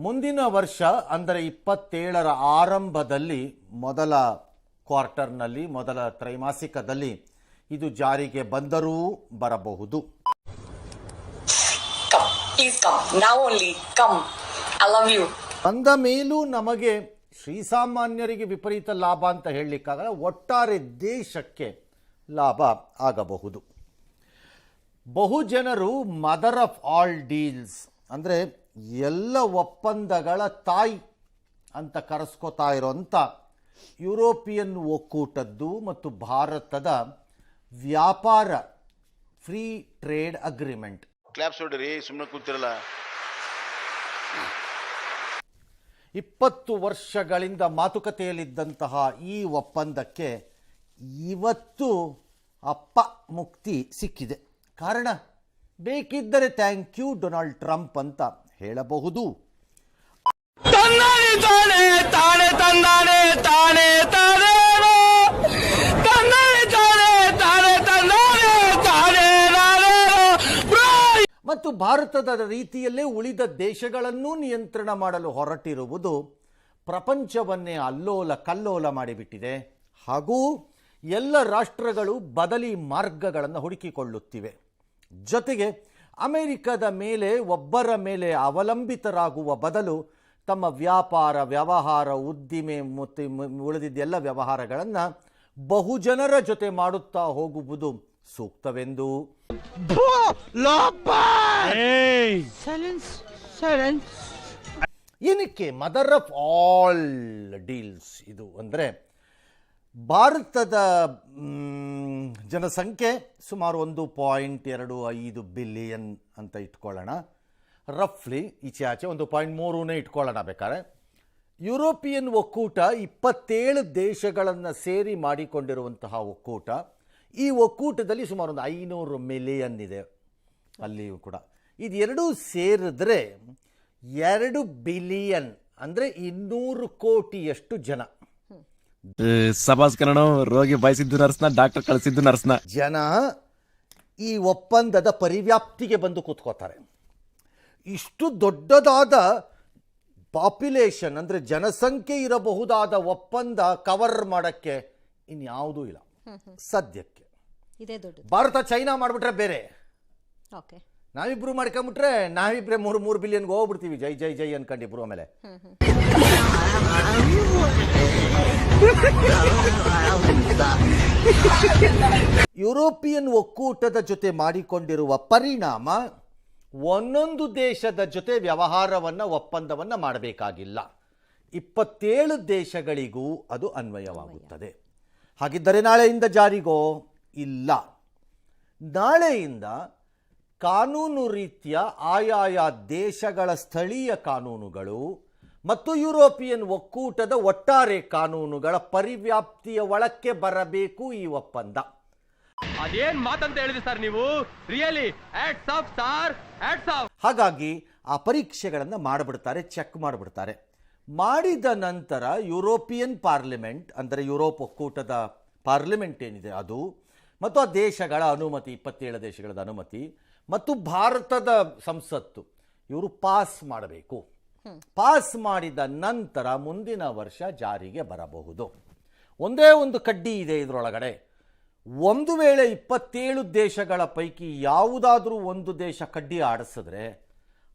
ಮುಂದಿನ ವರ್ಷ ಅಂದರೆ 27ರ ಆರಂಭದಲ್ಲಿ ಮೊದಲ ಕ್ವಾರ್ಟರ್ನಲ್ಲಿ ಮೊದಲ ತ್ರೈಮಾಸಿಕದಲ್ಲಿ ಇದು ಜಾರಿಗೆ ಬಂದರೂ ಬರಬಹುದು. ಬಂದ ಮೇಲೂ ನಮಗೆ ಶ್ರೀಸಾಮಾನ್ಯರಿಗೆ ವಿಪರೀತ ಲಾಭ ಅಂತ ಹೇಳಲಿಕ್ಕಾಗಲ್ಲ, ಒಟ್ಟಾರೆ ದೇಶಕ್ಕೆ ಲಾಭ ಆಗಬಹುದು. ಬಹುಜನರು ಮದರ್ ಆಫ್ ಆಲ್ ಡೀಲ್ಸ್ ಅಂದರೆ ಎಲ್ಲ ಒಪ್ಪಂದಗಳ ತಾಯಿ ಅಂತ ಕರೆಸ್ಕೋತಾ ಇರೋಂಥ ಯುರೋಪಿಯನ್ ಒಕ್ಕೂಟದ್ದು ಮತ್ತು ಭಾರತದ ವ್ಯಾಪಾರ ಫ್ರೀ ಟ್ರೇಡ್ ಅಗ್ರಿಮೆಂಟ್. ಕ್ಲಾಪ್ಸ್ ಹೊಡ್ರಿ, ಸುಮ್ಮನೆ ಕೂತಿರಲ್ಲ. 20 ವರ್ಷಗಳಿಂದ ಮಾತುಕತೆಯಲ್ಲಿದ್ದಂತಹ ಈ ಒಪ್ಪಂದಕ್ಕೆ ಇವತ್ತು ಅಪ್ಪ ಮುಕ್ತಿ ಸಿಕ್ಕಿದೆ. ಕಾರಣ ಬೇಕಿದ್ದರೆ ಥ್ಯಾಂಕ್ ಯು ಡೊನಾಲ್ಡ್ ಟ್ರಂಪ್ ಅಂತ ಹೇಳಬಹುದು. ಮತ್ತು ಭಾರತದ ರೀತಿಯಲ್ಲೇ ಉಳಿದ ದೇಶಗಳನ್ನು ನಿಯಂತ್ರಣ ಮಾಡಲು ಹೊರಟಿರುವುದು ಪ್ರಪಂಚವನ್ನೇ ಅಲ್ಲೋಲ ಕಲ್ಲೋಲ ಮಾಡಿಬಿಟ್ಟಿದೆ. ಹಾಗೂ ಎಲ್ಲ ರಾಷ್ಟ್ರಗಳು ಬದಲಿ ಮಾರ್ಗಗಳನ್ನು ಹುಡುಕಿಕೊಳ್ಳುತ್ತಿವೆ. ಜೊತೆಗೆ ಅಮೆರಿಕದ ಮೇಲೆ ಒಬ್ಬರ ಮೇಲೆ ಅವಲಂಬಿತರಾಗುವ ಬದಲು ತಮ್ಮ ವ್ಯಾಪಾರ ವ್ಯವಹಾರ ಉದ್ದಿಮೆ ಮತ್ತು ಉಳಿದಿದ್ದೆಲ್ಲ ವ್ಯವಹಾರಗಳನ್ನು ಬಹುಜನರ ಜೊತೆ ಮಾಡುತ್ತಾ ಹೋಗುವುದು ಸೂಕ್ತವೆಂದು ಏನಕ್ಕೆ ಮದರ್ ಆಫ್ ಆಲ್ ಡೀಲ್ಸ್ ಇದು ಅಂದರೆ ಭಾರತದ ಜನಸಂಖ್ಯೆ ಸುಮಾರು 1.25 ಬಿಲಿಯನ್ ಅಂತ ಇಟ್ಕೊಳ್ಳೋಣ. ರಫ್ಲಿ ಈಚೆ ಆಚೆ 1.3 ಇಟ್ಕೊಳ್ಳೋಣ ಬೇಕಾದ್ರೆ. ಯುರೋಪಿಯನ್ ಒಕ್ಕೂಟ 27 ದೇಶಗಳನ್ನು ಸೇರಿ ಮಾಡಿಕೊಂಡಿರುವಂತಹ ಒಕ್ಕೂಟ. ಈ ಒಕ್ಕೂಟದಲ್ಲಿ ಸುಮಾರು 500 ಮಿಲಿಯನ್ ಇದೆ ಅಲ್ಲಿಯೂ ಕೂಡ. ಇದೆರಡೂ ಸೇರಿದ್ರೆ 2 ಬಿಲಿಯನ್ ಅಂದರೆ 200 ಕೋಟಿಯಷ್ಟು ಜನ. ಸಭಾಸ್ಕರಣ ರೋಗಿ ಬಯಸಿದ್ದು ನರ್ಸ್ನ, ಡಾಕ್ಟರ್ ಕಳಿಸಿದ್ದು ನರ್ಸ್ನ ಜನ ಈ ಒಪ್ಪಂದದ ಪರಿವ್ಯಾಪ್ತಿಗೆ ಬಂದು ಕೂತ್ಕೋತಾರೆ. ಇಷ್ಟು ದೊಡ್ಡದಾದ ಪಾಪ್ಯುಲೇಷನ್ ಅಂದರೆ ಜನಸಂಖ್ಯೆ ಇರಬಹುದಾದ ಒಪ್ಪಂದ ಕವರ್ ಮಾಡೋಕ್ಕೆ ಇನ್ಯಾವುದೂ ಇಲ್ಲ ಸದ್ಯಕ್ಕೆ. ಭಾರತ ಚೈನಾ ಮಾಡಿಬಿಟ್ರೆ ಬೇರೆ, ನಾವಿಬ್ರು ಮಾಡ್ಕೊಂಬಿಟ್ರೆ ನಾವಿಬ್ರೆ 3 ಬಿಲಿಯನ್ಗೆ ಹೋಗ್ಬಿಡ್ತೀವಿ. ಜೈ ಜೈ ಜೈ ಅನ್ಕೊಂಡಿಬ್ರು. ಆಮೇಲೆ ಯುರೋಪಿಯನ್ ಒಕ್ಕೂಟದ ಜೊತೆ ಮಾಡಿಕೊಂಡಿರುವ ಪರಿಣಾಮ ಒಂದೊಂದು ದೇಶದ ಜೊತೆ ವ್ಯವಹಾರವನ್ನು ಒಪ್ಪಂದವನ್ನು ಮಾಡಬೇಕಾಗಿಲ್ಲ. 27 ದೇಶಗಳಿಗೂ ಅದು ಅನ್ವಯವಾಗುತ್ತದೆ. ಹಾಗಿದ್ದರೆ ನಾಳೆಯಿಂದ ಜಾರಿಗೋ? ಇಲ್ಲ. ನಾಳೆಯಿಂದ ಕಾನೂನು ರೀತಿಯ ಆಯಾಯ ದೇಶಗಳ ಸ್ಥಳೀಯ ಕಾನೂನುಗಳು ಮತ್ತು ಯುರೋಪಿಯನ್ ಒಕ್ಕೂಟದ ಒಟ್ಟಾರೆ ಕಾನೂನುಗಳ ಪರಿವ್ಯಾಪ್ತಿಯ ಒಳಕ್ಕೆ ಬರಬೇಕು ಈ ಒಪ್ಪಂದ. ಅದೇನ್ ಮಾತಂತ ಹೇಳಿದ್ರಿ ಸರ್ ನೀವು? Really hats off sir, hats off. ಹಾಗಾಗಿ ಆ ಪರೀಕ್ಷೆಗಳನ್ನು ಮಾಡಿಬಿಡ್ತಾರೆ, ಚೆಕ್ ಮಾಡಿಬಿಡ್ತಾರೆ. ಮಾಡಿದ ನಂತರ ಯುರೋಪಿಯನ್ ಪಾರ್ಲಿಮೆಂಟ್ ಅಂದರೆ ಯುರೋಪ್ ಒಕ್ಕೂಟದ ಪಾರ್ಲಿಮೆಂಟ್ ಏನಿದೆ ಅದು ಮತ್ತು ಆ ದೇಶಗಳ ಅನುಮತಿ, 27 ದೇಶಗಳದ ಅನುಮತಿ ಮತ್ತು ಭಾರತದ ಸಂಸತ್ತು ಇವರು ಪಾಸ್ ಮಾಡಬೇಕು. ಪಾಸ್ ಮಾಡಿದ ನಂತರ ಮುಂದಿನ ವರ್ಷ ಜಾರಿಗೆ ಬರಬಹುದು. ಒಂದೇ ಒಂದು ಕಡ್ಡಿ ಇದೆ ಇದರೊಳಗಡೆ. ಒಂದು ವೇಳೆ 27 ದೇಶಗಳ ಪೈಕಿ ಯಾವುದಾದ್ರೂ ಒಂದು ದೇಶ ಕಡ್ಡಿ ಆಡಿಸಿದ್ರೆ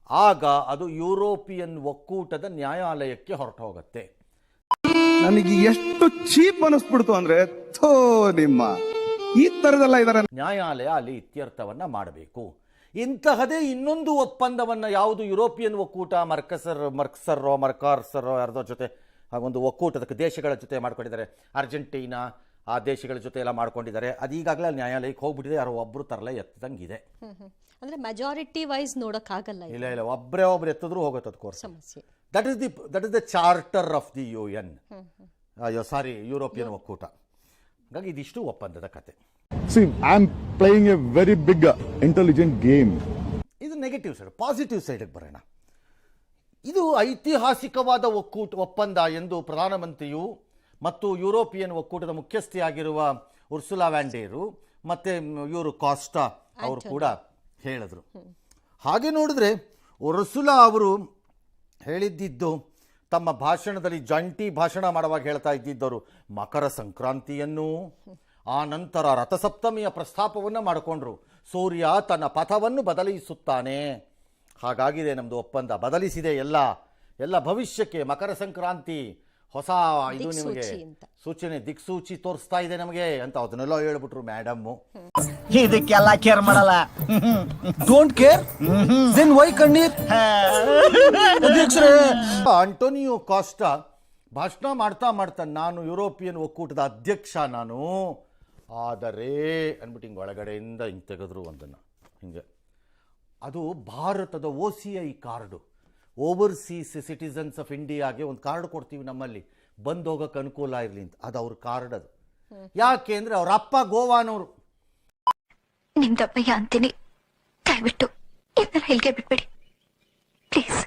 ಆಗ ಅದು ಯುರೋಪಿಯನ್ ಒಕ್ಕೂಟದ ನ್ಯಾಯಾಲಯಕ್ಕೆ ಹೊರಟು ಹೋಗುತ್ತೆ. ನನಗೆ ಎಷ್ಟು ಚೀಪ್ ಅನಿಸ್ಬಿಡ್ತು ಅಂದ್ರೆ ನಿಮ್ಮ ಈ ತರದೆಲ್ಲ ಇದರ ನ್ಯಾಯಾಲಯ ಅಲ್ಲಿ ಇತ್ಯರ್ಥವನ್ನ ಮಾಡಬೇಕು. ಇಂತಹದೇ ಇನ್ನೊಂದು ಒಪ್ಪಂದವನ್ನು ಯಾವುದು ಯುರೋಪಿಯನ್ ಒಕ್ಕೂಟ ಮರ್ಕಾರ್ಸರೋ ಯಾರ್ದೋ ಜೊತೆ ಹಾಗೊಂದು ಒಕ್ಕೂಟದ ದೇಶಗಳ ಜೊತೆ ಮಾಡ್ಕೊಂಡಿದ್ದಾರೆ. ಅರ್ಜೆಂಟೀನಾ ಆ ದೇಶಗಳ ಜೊತೆ ಎಲ್ಲ ಮಾಡ್ಕೊಂಡಿದ್ದಾರೆ. ಅದು ಈಗಾಗಲೇ ನ್ಯಾಯಾಲಯಕ್ಕೆ ಹೋಗ್ಬಿಟ್ಟಿದೆ. ಯಾರೋ ಒಬ್ರು ತರಲೆ ಎತ್ತದಂಗಿದೆ. ಅಂದ್ರೆ ಮೆಜಾರಿಟಿ ವೈಸ್ ನೋಡಕ್ಕಾಗಲ್ಲ. ಇಲ್ಲ ಒಬ್ರು ಎತ್ತಿದ್ರು ಹೋಗುತ್ತೆ ಅದು course. That is the charter of the UN. European ಒಕ್ಕೂಟ. ಹಾಗಾಗಿ ಇದಿಷ್ಟು ಒಪ್ಪಂದದ ಕತೆ. See, I am playing a very big intelligent game. ಇದು ನೆಗೆಟಿವ್ ಸೈಡ್. ಪಾಸಿಟಿವ್ ಸೈಡ್ಗೆ ಬರೋಣ. ಇದು ಐತಿಹಾಸಿಕವಾದ ಒಪ್ಪಂದ ಎಂದು ಪ್ರಧಾನಮಂತ್ರಿಯು ಮತ್ತು ಯುರೋಪಿಯನ್ ಒಕ್ಕೂಟದ ಮುಖ್ಯಸ್ಥೆಯಾಗಿರುವ ಉರ್ಸುಲಾ ವ್ಯಾಂಡೇರು ಮತ್ತು ಇವರು ಕಾಸ್ಟಾ ಅವರು ಕೂಡ ಹೇಳಿದ್ರು. ಹಾಗೆ ನೋಡಿದ್ರೆ ಉರ್ಸುಲಾ ಅವರು ಹೇಳಿದ್ದಿದ್ದು ತಮ್ಮ ಭಾಷಣದಲ್ಲಿ ಜಂಟಿ ಭಾಷಣ ಮಾಡುವಾಗ ಹೇಳ್ತಾ ಇದ್ದಿದ್ದವರು ಮಕರ ಸಂಕ್ರಾಂತಿಯನ್ನು, ಆ ನಂತರ ರಥಸಪ್ತಮಿಯ ಪ್ರಸ್ತಾಪವನ್ನು ಮಾಡಿಕೊಂಡ್ರು. ಸೂರ್ಯ ತನ್ನ ಪಥವನ್ನು ಬದಲಿಸುತ್ತಾನೆ, ಹಾಗಾಗಿದೆ ನಮ್ಮದು ಒಪ್ಪಂದ, ಬದಲಿಸಿದೆ ಎಲ್ಲ ಭವಿಷ್ಯಕ್ಕೆ. ಮಕರ ಸಂಕ್ರಾಂತಿ ಹೊಸ ಇದು ನಿಮಗೆ ದಿಕ್ಸೂಚಿ ಅಂತ. ಸೂಚನೆ, ದಿಕ್ಸೂಚಿ ತೋರಿಸ್ತಾ ಇದೆ ನಮಗೆ ಅಂತ ಅದನ್ನೆಲ್ಲ ಹೇಳ್ಬಿಟ್ರು ಮೇಡಮ್ಮು. ಇದಕ್ಕೆಲ್ಲ ಕೇರ್ ಮಾಡಲ್ಲ. ಡೋಂಟ್ ಕೇರ್ ದೆನ್ ವೈ ಕಣ್ಣೀರ್? ಆಂಟೋನಿಯೋ ಕಾಸ್ಟಾ ಭಾಷಣ ಮಾಡ್ತಾ ನಾನು ಯುರೋಪಿಯನ್ ಒಕ್ಕೂಟದ ಅಧ್ಯಕ್ಷ ನಾನು, ಆದರೆ ಅಂದ್ಬಿಟ್ಟು ಹಿಂಗೆ ಒಳಗಡೆಯಿಂದ ಹಿಂಗೆ ತೆಗೆದ್ರು ಒಂದನ್ನು ಹಿಂಗೆ. ಅದು ಭಾರತದ OCI card, overseas citizens of ಇಂಡಿಯಾಗೆ ಒಂದು ಕಾರ್ಡ್ ಕೊಡ್ತೀವಿ ನಮ್ಮಲ್ಲಿ, ಬಂದು ಹೋಗೋಕೆ ಅನುಕೂಲ ಇರಲಿ ಅಂತ. ಅದು ಅವ್ರ ಕಾರ್ಡ್. ಅದು ಯಾಕೆ ಅಂದರೆ ಅವ್ರ ಅಪ್ಪ ಗೋವಾನವರು. ನಿಮ್ದಪ್ಪಯ್ಯ ಅಂತೀನಿ, ದಯವಿಟ್ಟು ಇದನ್ನ ಹೇಳಿಕೆ ಬಿಟ್ಬಿಡಿ ಪ್ಲೀಸ್.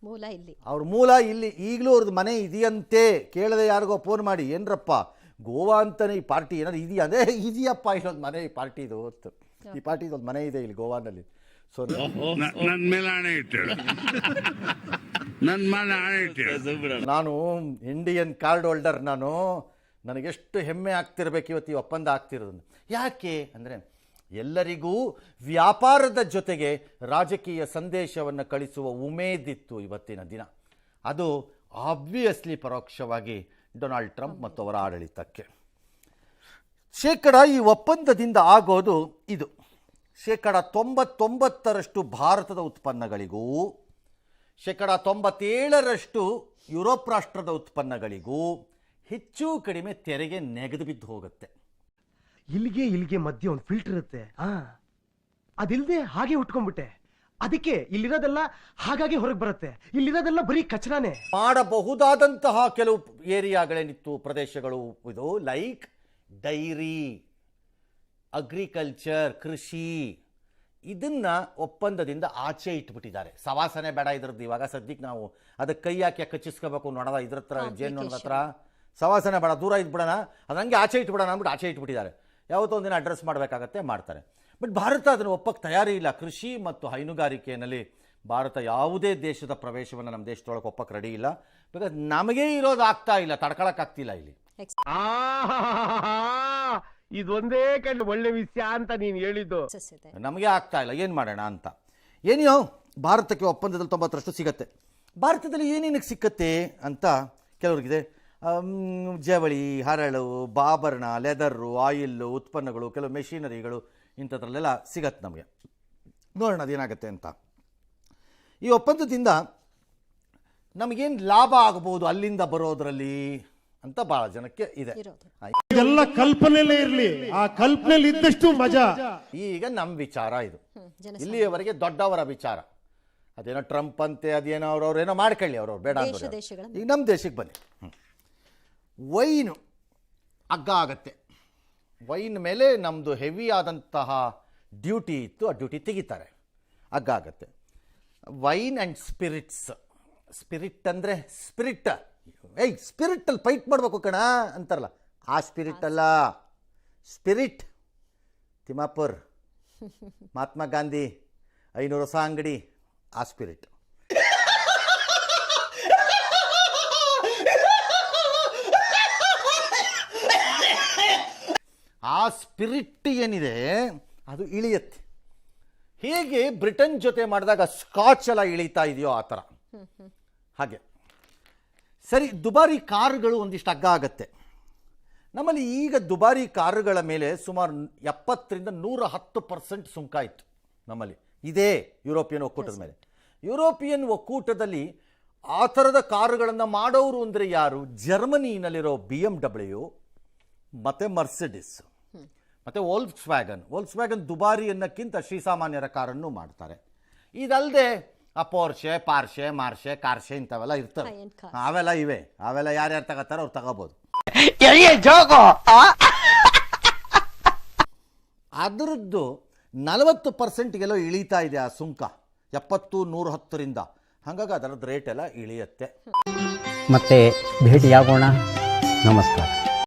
ಮೂಲ ಇಲ್ಲಿ, ಅವ್ರ ಮೂಲ ಇಲ್ಲಿ. ಈಗಲೂ ಅವ್ರದ್ದು ಮನೆ ಇದೆಯಂತೆ. ಕೇಳದೆ ಯಾರಿಗೋ ಫೋನ್ ಮಾಡಿ, ಏನ್ರಪ್ಪ ಗೋವಾ ಅಂತಾನೆ ಈ ಪಾರ್ಟಿ ಏನಾದ್ರು ಇದೆಯಾ ಅಂದರೆ, ಇದೆಯಪ್ಪ ಇಲ್ಲೊಂದು ಮನೆ, ಈ ಪಾರ್ಟಿದು ಹೊತ್ತು ಈ ಪಾರ್ಟಿದು ಒಂದು ಮನೆ ಇದೆ ಇಲ್ಲಿ ಗೋವಾನಲ್ಲಿ. ಸೊ ನನ್ನ ಮೇಲೆ ಆಣೆ ಇಟ್ಟೇಳು, ನನ್ನ ಮೇಲೆ ಆಣೆ ಇಟ್ಟೇಳು. ನಾನು ಇಂಡಿಯನ್ ಕಾರ್ಡ್ ಹೋಲ್ಡರ್, ನನಗೆಷ್ಟು ಹೆಮ್ಮೆ ಆಗ್ತಿರ್ಬೇಕು ಇವತ್ತು ಈ ಒಪ್ಪಂದ ಆಗ್ತಿರೋದು. ಯಾಕೆ ಅಂದರೆ ಎಲ್ಲರಿಗೂ ವ್ಯಾಪಾರದ ಜೊತೆಗೆ ರಾಜಕೀಯ ಸಂದೇಶವನ್ನು ಕಳಿಸುವ ಉಮೇದಿತ್ತು ಇವತ್ತಿನ ದಿನ. ಅದು ಆಬ್ವಿಯಸ್ಲಿ ಪರೋಕ್ಷವಾಗಿ ಡೊನಾಲ್ಡ್ ಟ್ರಂಪ್ ಮತ್ತು ಅವರ ಆಡಳಿತಕ್ಕೆ. ಈ ಒಪ್ಪಂದದಿಂದ ಆಗೋದು ಇದು: 99% ಭಾರತದ ಉತ್ಪನ್ನಗಳಿಗೂ, 97% ಯುರೋಪ್ ರಾಷ್ಟ್ರದ ಉತ್ಪನ್ನಗಳಿಗೂ ಹೆಚ್ಚು ಕಡಿಮೆ ತೆರಿಗೆ ನೆಗೆದು ಬಿದ್ದು ಹೋಗುತ್ತೆ. ಇಲ್ಲಿಗೆ ಮಧ್ಯೆ ಒಂದು ಫಿಲ್ಟರ್ ಇರುತ್ತೆ, ಅದಿಲ್ಲದೆ ಹಾಗೆ ಉಟ್ಕೊಂಡ್ಬಿಟ್ಟೆ. ಅದಕ್ಕೆ ಇಲ್ಲಿರೋದೆಲ್ಲ ಹಾಗಾಗಿ ಹೊರಗೆ ಬರುತ್ತೆ, ಇಲ್ಲಿರೋದೆಲ್ಲ ಬರೀ ಕಚರಾನೇ. ಮಾಡಬಹುದಾದಂತಹ ಕೆಲವು ಏರಿಯಾಗಳೇನಿತ್ತು, ಪ್ರದೇಶಗಳು ಇದು, ಲೈಕ್ ಡೈರಿ, ಅಗ್ರಿಕಲ್ಚರ್, ಕೃಷಿ, ಇದನ್ನ ಒಪ್ಪಂದದಿಂದ ಆಚೆ ಇಟ್ಬಿಟ್ಟಿದ್ದಾರೆ. ಸವಾಸನೆ ಬೇಡ ಇದ್ರದ್ದು. ಇವಾಗ ಸದ್ಯಕ್ಕೆ ನಾವು ಅದಕ್ಕೆ ಕೈ ಹಾಕಿ ಕಚ್ಚಿಸ್ಕೋಬೇಕು ನೊಣದ ಇದ್ರ ಹತ್ರ, ಜೇನ್ನೊಣದ ಹತ್ರ ಸವಾಸನೆ ಬೇಡ, ದೂರ ಇದ್ಬಿಡೋಣ, ಅದು ಹಂಗೆ ಆಚೆ ಇಟ್ಬಿಡೋಣ ಅಂದ್ಬಿಟ್ಟು ಆಚೆ ಇಟ್ಬಿಟ್ಟಿದ್ದಾರೆ. ಯಾವತ್ತೋ ಒಂದಿನ ಅಡ್ರೆಸ್ ಮಾಡಬೇಕಾಗತ್ತೆ, ಮಾಡ್ತಾರೆ. ಬಟ್ ಭಾರತ ಅದನ್ನು ಒಪ್ಪಕ್ಕೆ ತಯಾರಿ ಇಲ್ಲ. ಕೃಷಿ ಮತ್ತು ಹೈನುಗಾರಿಕೆಯಲ್ಲಿ ಭಾರತ ಯಾವುದೇ ದೇಶದ ಪ್ರವೇಶವನ್ನು ನಮ್ಮ ದೇಶದೊಳಗೆ ಒಪ್ಪಕ್ಕೆ ರೆಡಿ ಇಲ್ಲ. ಬಿಕಾಸ್ ನಮಗೇ ಇರೋದು ಆಗ್ತಾ ಇಲ್ಲ, ತಡ್ಕೊಳಕ್ಕಾಗ್ತಿಲ್ಲ ಇಲ್ಲಿ. ಇದೊಂದೇ ಕಂಡು ಒಳ್ಳೆ ವಿಷಯ ಅಂತ ನೀನು ಹೇಳಿದ್ದು. ನಮಗೆ ಆಗ್ತಾ ಇಲ್ಲ, ಏನು ಮಾಡೋಣ ಅಂತ. ಏನೋ ಭಾರತಕ್ಕೆ ಒಪ್ಪಂದದಲ್ಲಿ 90% ಸಿಗತ್ತೆ. ಭಾರತದಲ್ಲಿ ಏನೇನಕ್ಕೆ ಸಿಕ್ಕತ್ತೆ ಅಂತ ಕೆಲವ್ರಿಗಿದೆ. ಜವಳಿ, ಹರಳು, ಆಭರಣ, ಲೆದರು, ಆಯಿಲ್ಲು, ಉತ್ಪನ್ನಗಳು, ಕೆಲವು ಮೆಷಿನರಿಗಳು, ಇಂಥದ್ರಲ್ಲೆಲ್ಲ ಸಿಗತ್ತೆ ನಮಗೆ. ನೋಡೋಣ ಅದೇನಾಗುತ್ತೆ ಅಂತ. ಈ ಒಪ್ಪಂದದಿಂದ ನಮಗೇನು ಲಾಭ ಆಗ್ಬೋದು ಅಲ್ಲಿಂದ ಬರೋದ್ರಲ್ಲಿ ಅಂತ ಭಾಳ ಜನಕ್ಕೆ ಇದೆ. ಇದೆಲ್ಲ ಕಲ್ಪನೆಯಲ್ಲೇ ಇರಲಿ, ಆ ಕಲ್ಪನೆಯಲ್ಲಿ ಇದ್ದಷ್ಟು ಮಜಾ. ಈಗ ನಮ್ಮ ವಿಚಾರ ಇದು, ಇಲ್ಲಿಯವರೆಗೆ ದೊಡ್ಡವರ ವಿಚಾರ. ಅದೇನೋ ಟ್ರಂಪ್ ಅಂತೆ, ಅದೇನೋ ಅವ್ರೇನೋ ಮಾಡ್ಕೊಳ್ಳಿ, ಅವ್ರವ್ರು ಬೇಡ ಅಂದ್ರೆ. ಈಗ ನಮ್ಮ ದೇಶಕ್ಕೆ ಬನ್ನಿ. ವೈನು ಅಗ್ಗ ಆಗತ್ತೆ. ವೈನ್ ಮೇಲೆ ನಮ್ಮದು ಹೆವಿ ಆದಂತಹ ಡ್ಯೂಟಿ ಇತ್ತು, ಆ ಡ್ಯೂಟಿ ತೆಗಿತಾರೆ, ಅಗ್ಗ ಆಗತ್ತೆ. Wine and spirits. ಸ್ಪಿರಿಟ್ ಅಂದರೆ ಸ್ಪಿರಿಟ್, ಸ್ಪಿರಿಟಲ್ಲಿ ಫೈಟ್ ಮಾಡಬೇಕು ಕಣ ಅಂತಾರಲ್ಲ, ಆ ಸ್ಪಿರಿಟ್ ಅಲ್ಲ. ಸ್ಪಿರಿಟ್ ತಿಮ್ಮಾಪುರ್, ಮಹಾತ್ಮ ಗಾಂಧಿ, 500 ಹೊಸ ಅಂಗಡಿ, ಆ ಸ್ಪಿರಿಟ್. ಆ ಸ್ಪಿರಿಟ್ ಏನಿದೆ ಅದು ಇಳಿಯತ್ತೆ. ಹೇಗೆ ಬ್ರಿಟನ್ ಜೊತೆ ಮಾಡಿದಾಗ ಸ್ಕಾಚ್ ಎಲ್ಲ ಇಳಿತಾ ಇದೆಯೋ ಆ ಥರ. ಹಾಗೆ ಸರಿ, ದುಬಾರಿ ಕಾರುಗಳು ಒಂದಿಷ್ಟು ಅಗ್ಗ ಆಗತ್ತೆ. ನಮ್ಮಲ್ಲಿ ಈಗ ದುಬಾರಿ ಕಾರುಗಳ ಮೇಲೆ ಸುಮಾರು 70% 110% ಸುಂಕ ಇತ್ತು ನಮ್ಮಲ್ಲಿ. ಇದೇ ಯುರೋಪಿಯನ್ ಒಕ್ಕೂಟದ ಮೇಲೆ. ಯುರೋಪಿಯನ್ ಒಕ್ಕೂಟದಲ್ಲಿ ಆ ಥರದ ಕಾರುಗಳನ್ನು ಮಾಡೋರು ಅಂದರೆ ಯಾರು? ಜರ್ಮನಿನಲ್ಲಿರೋ BMW ಮತ್ತು ಮರ್ಸಿಡಿಸ್ ಮತ್ತು ವೋಲ್ಕ್ಸ್ವ್ಯಾಗನ್ ದುಬಾರಿ ಅನ್ನೋಕ್ಕಿಂತ ಶ್ರೀಸಾಮಾನ್ಯರ ಕಾರನ್ನು ಮಾಡ್ತಾರೆ. ಇದಲ್ಲದೆ ಆ ಪೋರ್ಷೆ, ಪಾರ್ಷೆ, ಮಾರ್ಷೆ, ಕಾರ್ಷೆ ಇಂಥವೆಲ್ಲ ಇರ್ತವೆ. ಅವೆಲ್ಲ ಇವೆ, ಅವೆಲ್ಲ ಯಾರ್ಯಾರು ತಗೋತಾರೋ ಅವ್ರು ತಗೋಬೋದು. ಅದರದ್ದು 40%ಗೆಲ್ಲೋ ಇಳೀತಾ ಇದೆ ಆ ಸುಂಕ, 70, 110ರಿಂದ. ಹಾಗಾಗಿ ಅದರದ್ದು ರೇಟ್ ಎಲ್ಲ ಇಳಿಯುತ್ತೆ. ಮತ್ತೆ ಭೇಟಿಯಾಗೋಣ. ನಮಸ್ಕಾರ.